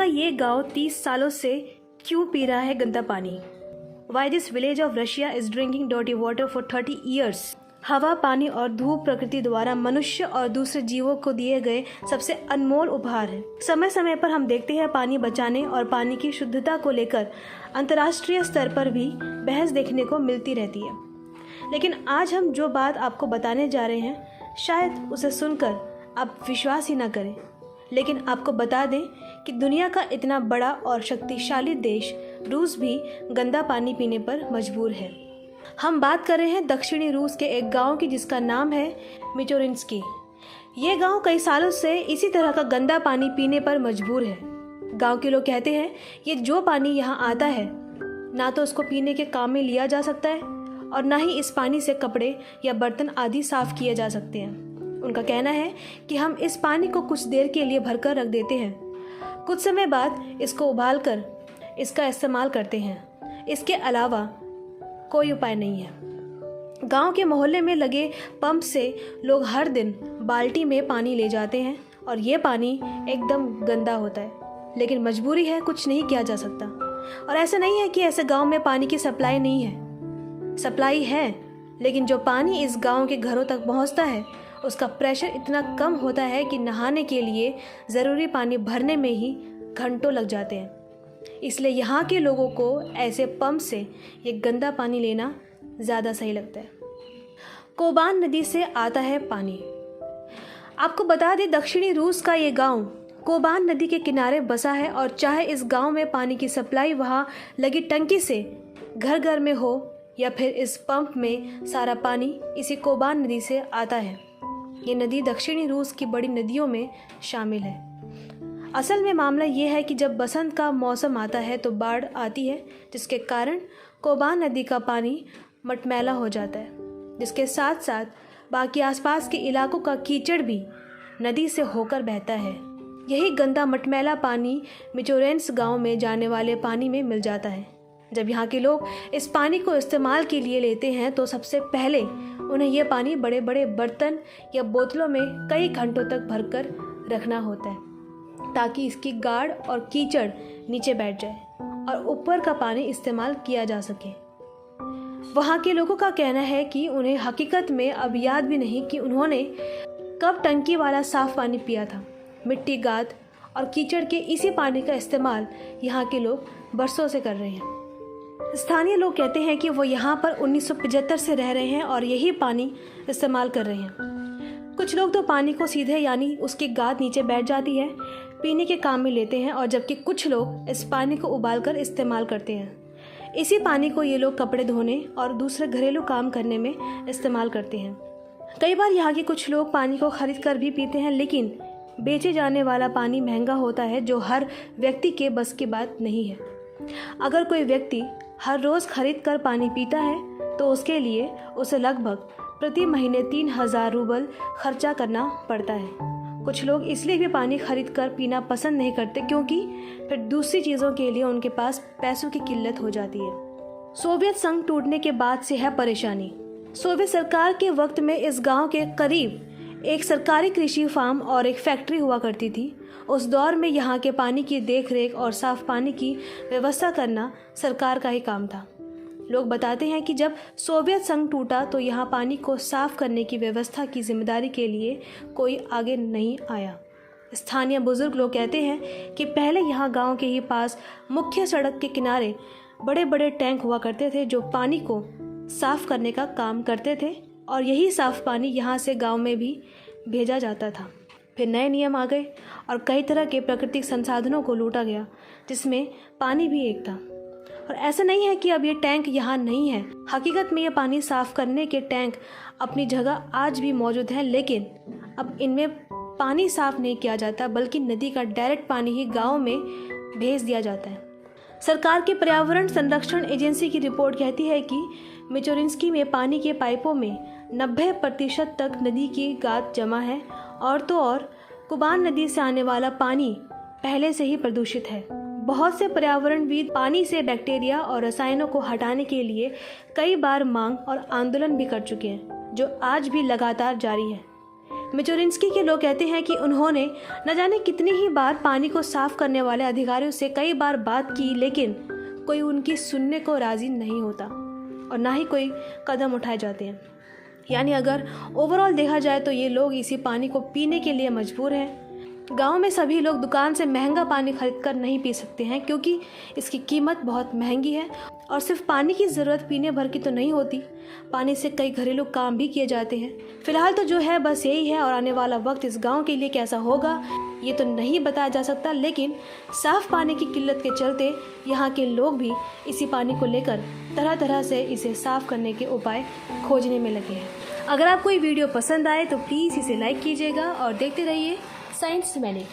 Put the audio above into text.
ये गांव 30 सालों से क्यों पी रहा है गंदा पानी? Why this village of Russia is drinking dirty water for 30 years? हवा, पानी और धूप प्रकृति द्वारा मनुष्य और दूसरे जीवों को दिए गए सबसे अनमोल उपहार है। समय समय पर हम देखते हैं पानी बचाने और पानी की शुद्धता को लेकर अंतर्राष्ट्रीय स्तर पर भी बहस देखने को मिलती रहती है। लेकिन आज हम जो बात आपको बताने जा रहे हैं, शायद उसे सुनकर आप विश्वास ही ना करें, लेकिन आपको बता दें कि दुनिया का इतना बड़ा और शक्तिशाली देश रूस भी गंदा पानी पीने पर मजबूर है। हम बात कर रहे हैं दक्षिणी रूस के एक गांव की, जिसका नाम है मिचोरिन्स्की। ये गांव कई सालों से इसी तरह का गंदा पानी पीने पर मजबूर है। गांव के लोग कहते हैं ये जो पानी यहाँ आता है, ना तो उसको पीने के काम में लिया जा सकता है और ना ही इस पानी से कपड़े या बर्तन आदि साफ किए जा सकते हैं। उनका कहना है कि हम इस पानी को कुछ देर के लिए भरकर रख देते हैं, कुछ समय बाद इसको उबालकर इसका इस्तेमाल करते हैं। इसके अलावा कोई उपाय नहीं है। गांव के मोहल्ले में लगे पंप से लोग हर दिन बाल्टी में पानी ले जाते हैं और ये पानी एकदम गंदा होता है, लेकिन मजबूरी है, कुछ नहीं किया जा सकता। और ऐसा नहीं है कि ऐसे गांव में पानी की सप्लाई नहीं है, सप्लाई है, लेकिन जो पानी इस गांव के घरों तक पहुंचता है उसका प्रेशर इतना कम होता है कि नहाने के लिए ज़रूरी पानी भरने में ही घंटों लग जाते हैं। इसलिए यहाँ के लोगों को ऐसे पंप से ये गंदा पानी लेना ज़्यादा सही लगता है। कोबान नदी से आता है पानी। आपको बता दें, दक्षिणी रूस का ये गांव कोबान नदी के किनारे बसा है और चाहे इस गांव में पानी की सप्लाई वहाँ लगी टंकी से घर घर में हो या फिर इस पंप में, सारा पानी इसी कोबान नदी से आता है। ये नदी दक्षिणी रूस की बड़ी नदियों में शामिल है। असल में मामला ये है कि जब बसंत का मौसम आता है तो बाढ़ आती है, जिसके कारण कोबान नदी का पानी मटमैला हो जाता है, जिसके साथ साथ बाकी आसपास के इलाकों का कीचड़ भी नदी से होकर बहता है। यही गंदा मटमैला पानी मिचोरेन्स गांव में जाने वाले पानी में मिल जाता है। जब यहाँ के लोग इस पानी को इस्तेमाल के लिए लेते हैं तो सबसे पहले उन्हें यह पानी बड़े बड़े बर्तन या बोतलों में कई घंटों तक भरकर रखना होता है, ताकि इसकी गाढ़ और कीचड़ नीचे बैठ जाए और ऊपर का पानी इस्तेमाल किया जा सके। वहाँ के लोगों का कहना है कि उन्हें हकीकत में अब याद भी नहीं कि उन्होंने कब टंकी वाला साफ पानी पिया था। मिट्टी, गाद और कीचड़ के इसी पानी का इस्तेमाल यहाँ के लोग बरसों से कर रहे हैं। स्थानीय लोग कहते हैं कि वो यहाँ पर 1975 से रह रहे हैं और यही पानी इस्तेमाल कर रहे हैं। कुछ लोग तो पानी को सीधे, यानी उसकी गाद नीचे बैठ जाती है, पीने के काम में लेते हैं, और जबकि कुछ लोग इस पानी को उबालकर इस्तेमाल करते हैं। इसी पानी को ये लोग कपड़े धोने और दूसरे घरेलू काम करने में इस्तेमाल करते हैं। कई बार यहाँ के कुछ लोग पानी को खरीद कर भी पीते हैं, लेकिन बेचे जाने वाला पानी महंगा होता है, जो हर व्यक्ति के बस की बात नहीं है। अगर कोई व्यक्ति हर रोज़ खरीद कर पानी पीता है तो उसके लिए उसे लगभग प्रति महीने 3000 रूबल खर्चा करना पड़ता है। कुछ लोग इसलिए भी पानी खरीद कर पीना पसंद नहीं करते, क्योंकि फिर दूसरी चीज़ों के लिए उनके पास पैसों की किल्लत हो जाती है। सोवियत संघ टूटने के बाद से है परेशानी। सोवियत सरकार के वक्त में इस गांव के करीब एक सरकारी कृषि फार्म और एक फैक्ट्री हुआ करती थी। उस दौर में यहाँ के पानी की देखरेख और साफ पानी की व्यवस्था करना सरकार का ही काम था। लोग बताते हैं कि जब सोवियत संघ टूटा तो यहाँ पानी को साफ करने की व्यवस्था की जिम्मेदारी के लिए कोई आगे नहीं आया। स्थानीय बुजुर्ग लोग कहते हैं कि पहले यहाँ गांव के ही पास मुख्य सड़क के किनारे बड़े बड़े टैंक हुआ करते थे, जो पानी को साफ करने का काम करते थे, और यही साफ पानी यहाँ से गांव में भी भेजा जाता था। फिर नए नियम आ गए और कई तरह के प्राकृतिक संसाधनों को लूटा गया, जिसमें पानी भी एक था। और ऐसा नहीं है कि अब ये टैंक यहाँ नहीं है। हकीकत में ये पानी साफ करने के टैंक अपनी जगह आज भी मौजूद हैं, लेकिन अब इनमें पानी साफ नहीं किया जाता, बल्कि नदी का डायरेक्ट पानी ही गाँव में भेज दिया जाता है। सरकार के पर्यावरण संरक्षण एजेंसी की रिपोर्ट कहती है कि मिचोरिन्स्की में पानी के पाइपों में 90% तक नदी की गाद जमा है, और तो और कोबान नदी से आने वाला पानी पहले से ही प्रदूषित है। बहुत से पर्यावरणविद पानी से बैक्टीरिया और रसायनों को हटाने के लिए कई बार मांग और आंदोलन भी कर चुके हैं, जो आज भी लगातार जारी है। मिचोरिन्स्की के लोग कहते हैं कि उन्होंने न जाने कितनी ही बार पानी को साफ करने वाले अधिकारियों से कई बार बात की, लेकिन कोई उनकी सुनने को राजी नहीं होता और ना ही कोई कदम उठाए जाते हैं। यानी अगर ओवरऑल देखा जाए तो ये लोग इसी पानी को पीने के लिए मजबूर हैं। गांव में सभी लोग दुकान से महंगा पानी खरीद कर नहीं पी सकते हैं क्योंकि इसकी कीमत बहुत महंगी है और सिर्फ पानी की ज़रूरत पीने भर की तो नहीं होती, पानी से कई घरेलू काम भी किए जाते हैं। फिलहाल तो जो है बस यही है और आने वाला वक्त इस गांव के लिए कैसा होगा ये तो नहीं बताया जा सकता, लेकिन साफ़ पानी की किल्लत के चलते यहाँ के लोग भी इसी पानी को लेकर तरह तरह से इसे साफ़ करने के उपाय खोजने में लगे हैं। अगर आपको ये वीडियो पसंद आए तो प्लीज़ इसे लाइक कीजिएगा और देखते रहिए साइंस मैनिक।